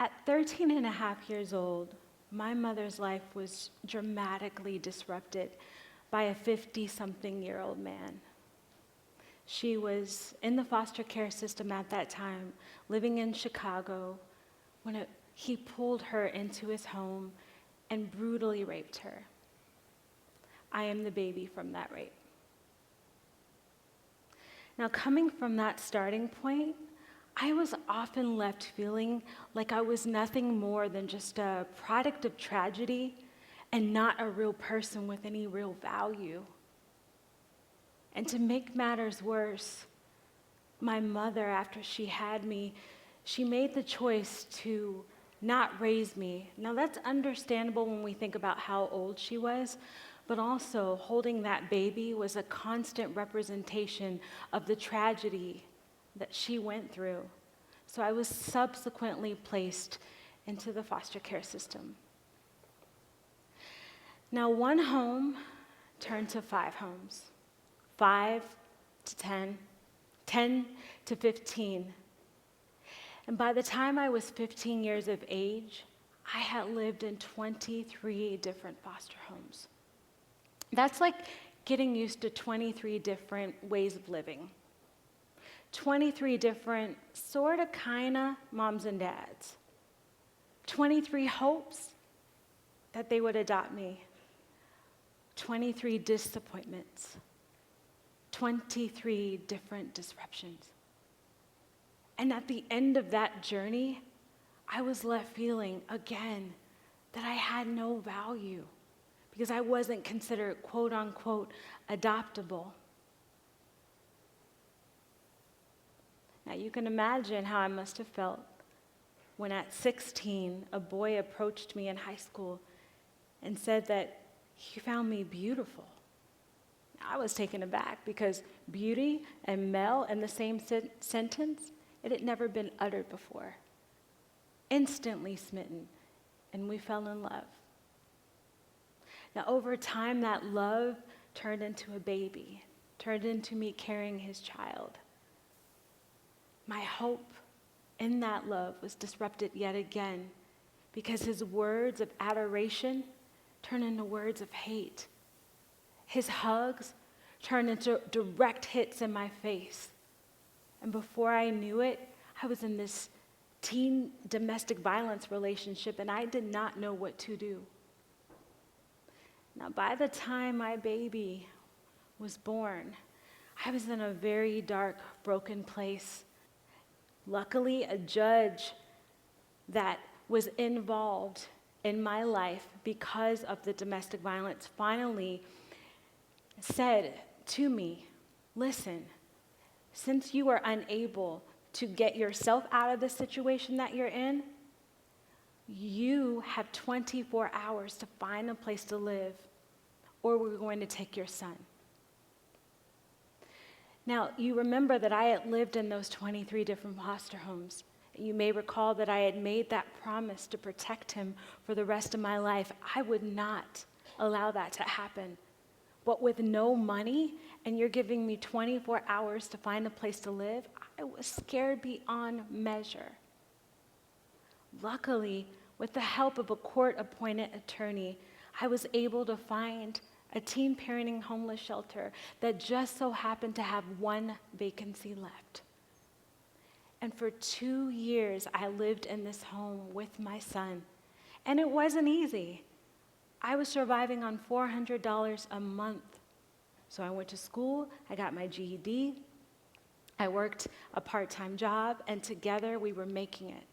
At 13 and a half years old, my mother's life was dramatically disrupted by a 50-something-year-old man. She was in the foster care system at that time, living in Chicago, when he pulled her into his home and brutally raped her. I am the baby from that rape. Now, coming from that starting point, I was often left feeling like I was nothing more than just a product of tragedy and not a real person with any real value. And to make matters worse, my mother, after she had me, she made the choice to not raise me. Now, that's understandable when we think about how old she was, but also holding that baby was a constant representation of the tragedy that she went through. So I was subsequently placed into the foster care system. Now, one home turned to 5 homes, 5 to 10, 10 to 15. And by the time I was 15 years of age, I had lived in 23 different foster homes. That's like getting used to 23 different ways of living. 23 different, sort of, kind of moms and dads. 23 hopes that they would adopt me. 23 disappointments. 23 different disruptions. And at the end of that journey, I was left feeling, again, that I had no value because I wasn't considered, quote unquote, adoptable. Now, you can imagine how I must have felt when at 16, a boy approached me in high school and said that he found me beautiful. I was taken aback because beauty and Mel in the same sentence, it had never been uttered before. Instantly smitten, and we fell in love. Now, over time, that love turned into a baby, turned into me carrying his child. My hope in that love was disrupted yet again because his words of adoration turned into words of hate. His hugs turned into direct hits in my face. And before I knew it, I was in this teen domestic violence relationship, and I did not know what to do. Now, by the time my baby was born, I was in a very dark, broken place. Luckily, a judge that was involved in my life because of the domestic violence finally said to me, listen, since you are unable to get yourself out of the situation that you're in, you have 24 hours to find a place to live, or we're going to take your son. Now, you remember that I had lived in those 23 different foster homes. You may recall that I had made that promise to protect him for the rest of my life. I would not allow that to happen. But with no money, and you're giving me 24 hours to find a place to live, I was scared beyond measure. Luckily, with the help of a court-appointed attorney, I was able to find a teen parenting homeless shelter that just so happened to have one vacancy left. And for 2 years, I lived in this home with my son. And it wasn't easy. I was surviving on $400 a month. So I went to school, I got my GED, I worked a part-time job, and together we were making it.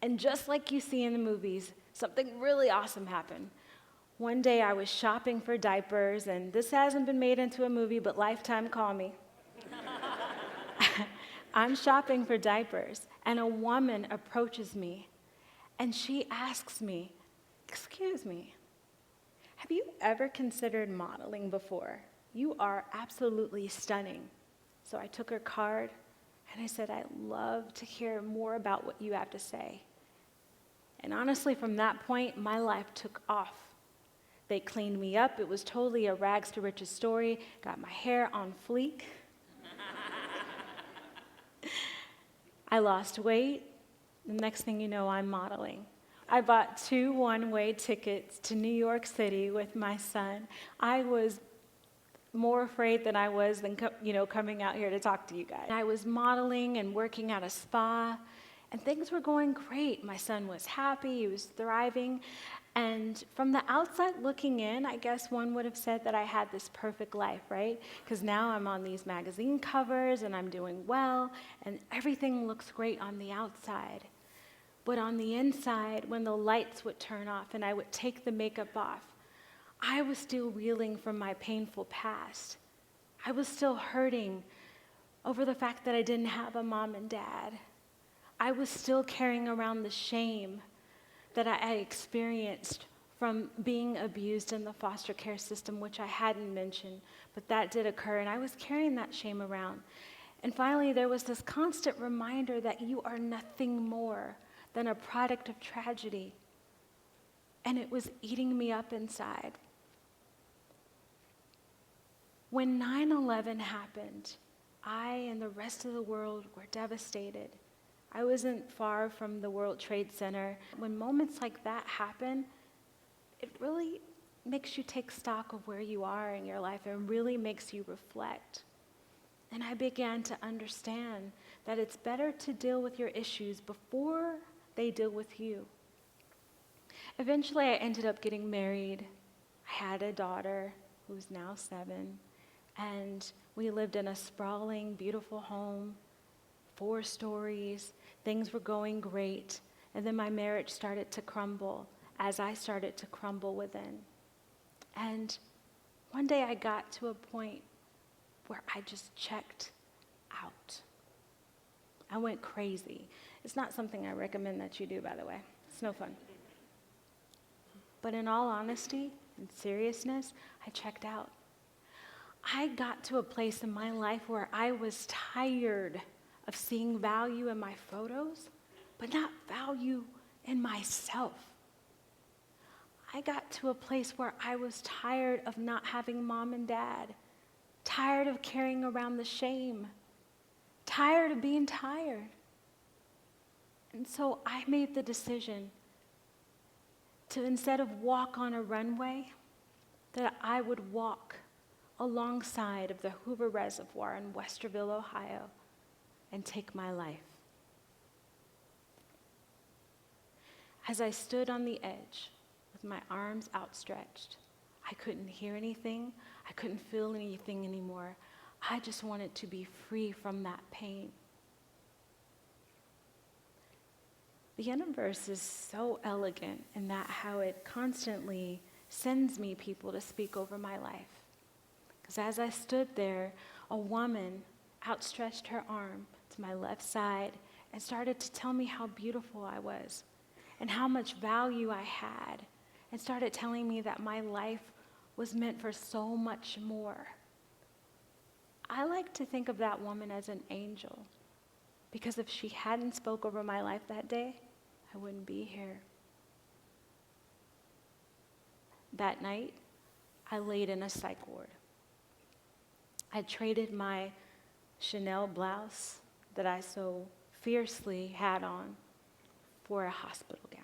And just like you see in the movies, something really awesome happened. One day I was shopping for diapers, and this hasn't been made into a movie, but Lifetime, call me. I'm shopping for diapers, and a woman approaches me, and she asks me, "Excuse me, have you ever considered modeling before? You are absolutely stunning." So I took her card, and I said, "I'd love to hear more about what you have to say." And honestly, from that point, my life took off. They cleaned me up. It was totally a rags to riches story. Got my hair on fleek. I lost weight, The next thing you know, I'm modeling. I bought 2 one-way tickets to New York City with my son. I was more afraid than I was than coming out here to talk to you guys. I was modeling and working at a spa, and things were going great. My son was happy, he was thriving, and from the outside looking in, I guess one would have said that I had this perfect life, right? Because now I'm on these magazine covers and I'm doing well, and everything looks great on the outside. But on the inside, when the lights would turn off and I would take the makeup off, I was still reeling from my painful past. I was still hurting over the fact that I didn't have a mom and dad. I was still carrying around the shame that I experienced from being abused in the foster care system, which I hadn't mentioned, but that did occur, and I was carrying that shame around. And finally, there was this constant reminder that you are nothing more than a product of tragedy, and it was eating me up inside. When 9/11 happened, I and the rest of the world were devastated. I wasn't far from the World Trade Center. When moments like that happen, it really makes you take stock of where you are in your life. It really makes you reflect. And I began to understand that it's better to deal with your issues before they deal with you. Eventually, I ended up getting married. I had a daughter who's now 7, and we lived in a sprawling, beautiful home, 4 stories. Things were going great, and then my marriage started to crumble as I started to crumble within. And one day I got to a point where I just checked out. I went crazy. It's not something I recommend that you do, by the way. It's no fun. But in all honesty and seriousness, I checked out. I got to a place in my life where I was tired of seeing value in my photos, but not value in myself. I got to a place where I was tired of not having mom and dad, tired of carrying around the shame, tired of being tired. And so I made the decision to, instead of walk on a runway, that I would walk alongside of the Hoover Reservoir in Westerville, Ohio, and take my life. As I stood on the edge with my arms outstretched, I couldn't hear anything. I couldn't feel anything anymore. I just wanted to be free from that pain. The universe is so elegant in that how it constantly sends me people to speak over my life. Because as I stood there, a woman outstretched her arm to my left side and started to tell me how beautiful I was and how much value I had, and started telling me that my life was meant for so much more. I like to think of that woman as an angel, because if she hadn't spoke over my life that day, I wouldn't be here. That night, I laid in a psych ward. I traded my Chanel blouse that I so fiercely had on for a hospital gown.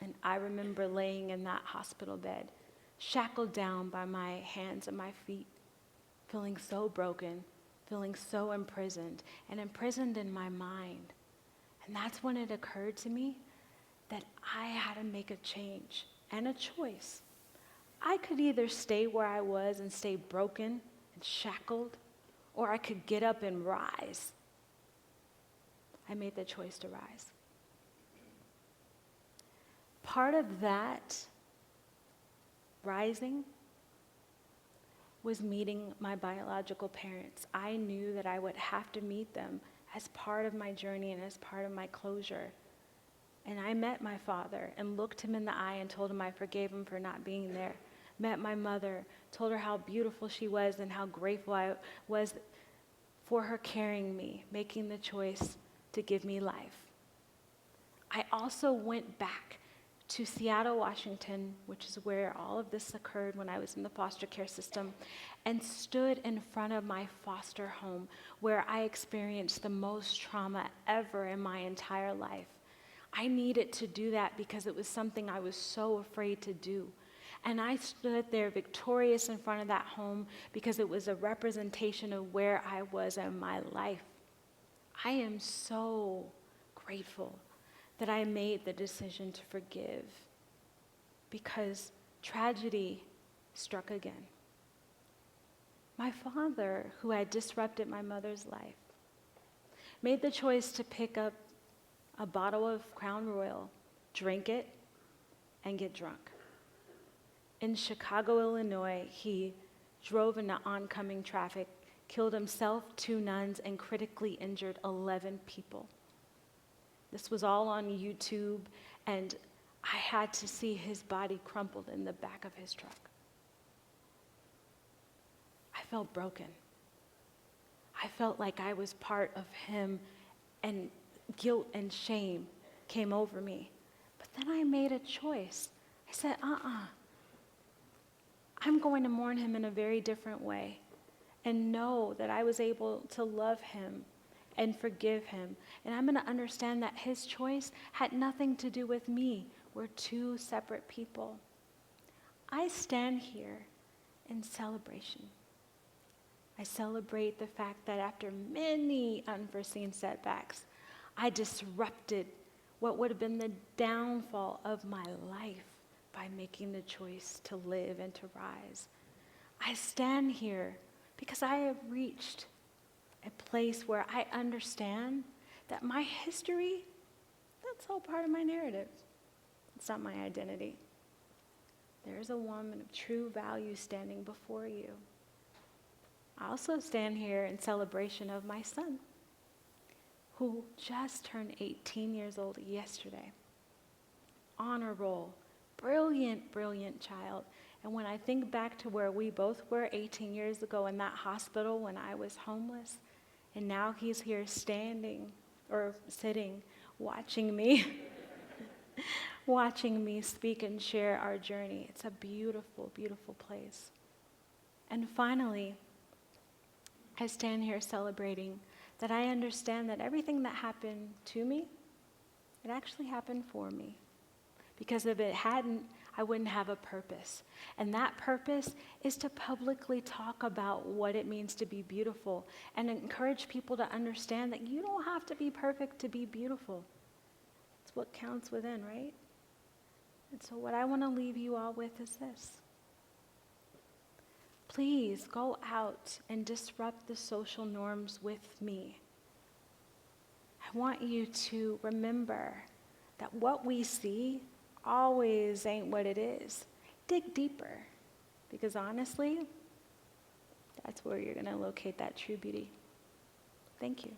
And I remember laying in that hospital bed, shackled down by my hands and my feet, feeling so broken, feeling so imprisoned, and imprisoned in my mind. And that's when it occurred to me that I had to make a change and a choice. I could either stay where I was and stay broken and shackled, or I could get up and rise. I made the choice to rise. Part of that rising was meeting my biological parents. I knew that I would have to meet them as part of my journey and as part of my closure. And I met my father and looked him in the eye and told him I forgave him for not being there. Met my mother, told her how beautiful she was and how grateful I was for her carrying me, making the choice to give me life. I also went back to Seattle, Washington, which is where all of this occurred when I was in the foster care system, and stood in front of my foster home where I experienced the most trauma ever in my entire life. I needed to do that because it was something I was so afraid to do. And I stood there victorious in front of that home because it was a representation of where I was in my life. I am so grateful that I made the decision to forgive because tragedy struck again. My father, who had disrupted my mother's life, made the choice to pick up a bottle of Crown Royal, drink it, and get drunk. In Chicago, Illinois, he drove into oncoming traffic, killed himself, 2 nuns, and critically injured 11 people. This was all on YouTube, and I had to see his body crumpled in the back of his truck. I felt broken. I felt like I was part of him, and guilt and shame came over me. But then I made a choice. I said, I'm going to mourn him in a very different way and know that I was able to love him and forgive him. And I'm going to understand that his choice had nothing to do with me. We're 2 separate people. I stand here in celebration. I celebrate the fact that after many unforeseen setbacks, I disrupted what would have been the downfall of my life by making the choice to live and to rise. I stand here because I have reached a place where I understand that my history, that's all part of my narrative. It's not my identity. There's a woman of true value standing before you. I also stand here in celebration of my son, who just turned 18 years old yesterday. Honor roll, brilliant, brilliant child. And when I think back to where we both were 18 years ago in that hospital when I was homeless, and now he's here standing or sitting, watching me, watching me speak and share our journey. It's a beautiful, beautiful place. And finally, I stand here celebrating that I understand that everything that happened to me, it actually happened for me. Because if it hadn't, I wouldn't have a purpose. And that purpose is to publicly talk about what it means to be beautiful and encourage people to understand that you don't have to be perfect to be beautiful. It's what counts within, right? And so what I want to leave you all with is this. Please go out and disrupt the social norms with me. I want you to remember that what we see always ain't what it is. Dig deeper, because honestly, that's where you're going to locate that true beauty. Thank you.